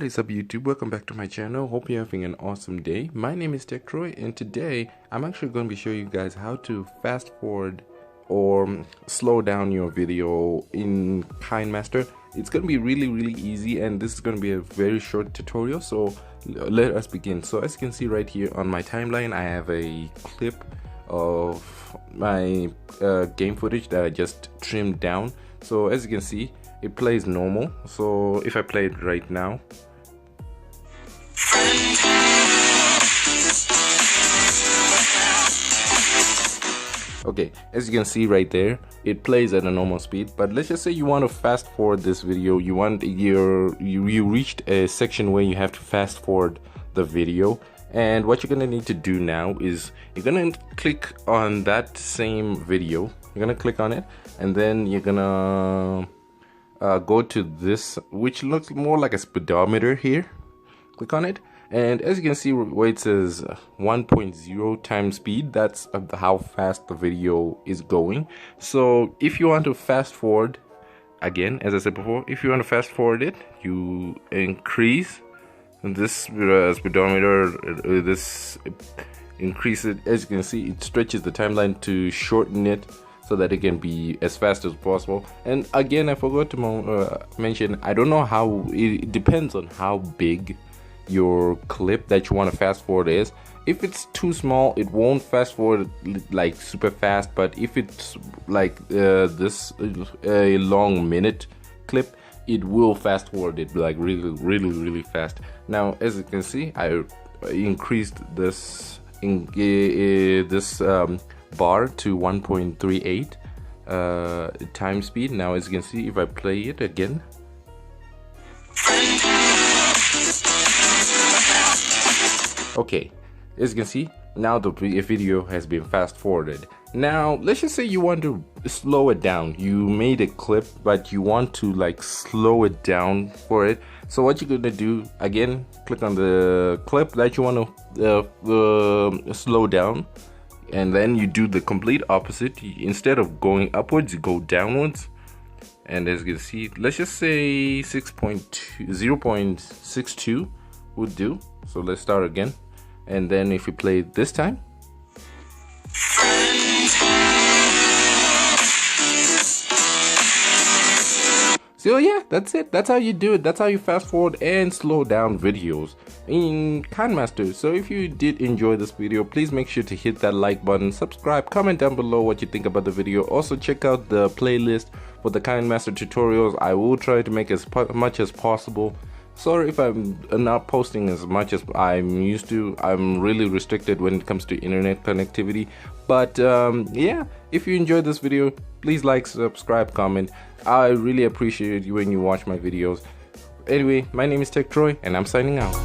is up YouTube? Welcome back to my channel. Hope you're having an awesome day. My name is Tech Troy, and today I'm actually going to be showing you guys how to fast forward or slow down your video in Kinemaster. It's going to be really easy, and this is going to be a very short tutorial, so let us begin. So as you can see right here on my timeline, I have a clip of my game footage that I just trimmed down. So as you can see, it plays normal. So if I play it right now, okay, as you can see right there, it plays at a normal speed. But let's just say you want to fast forward this video. You reached a section where you have to fast forward the video, and what you're gonna need to do now is you're gonna click on that same video. You're gonna click on it, and then you're gonna go to this, which looks more like a speedometer here. Click on it, and as you can see where it says 1.0 times speed, that's how fast the video is going. So if you want to fast forward, again, as I said before, if you want to fast forward it, you increase this speedometer, increase it. As you can see, it stretches the timeline to shorten it so that it can be as fast as possible. And again, I forgot to mention, I don't know how, it depends on how big your clip that you want to fast forward is. If it's too small, it won't fast forward like super fast, but if it's like this a long minute clip, it will fast forward it like really fast. Now as you can see, I increased this bar to 1.38 time speed. Now as you can see, if I play it again, okay, as you can see, now the video has been fast forwarded. Now let's just say you want to slow it down. You made a clip, but you want to like slow it down for it. So what you're gonna do, again, click on the clip that you want to slow down, and then you do the complete opposite. Instead of going upwards, you go downwards. And as you can see, let's just say 0.62 would do. So let's start again, and then if you play it this time, so yeah, that's it. That's how you do it. That's how you fast forward and slow down videos in Kinemaster. So if you did enjoy this video, please make sure to hit that like button, subscribe, comment down below what you think about the video. Also check out the playlist for the Kinemaster tutorials. I will try to make as much as possible. Sorry if I'm not posting as much as I'm used to. I'm really restricted when it comes to internet connectivity. But yeah, if you enjoyed this video, please like, subscribe, comment. I really appreciate you when you watch my videos. Anyway, my name is Tech Troy, and I'm signing out.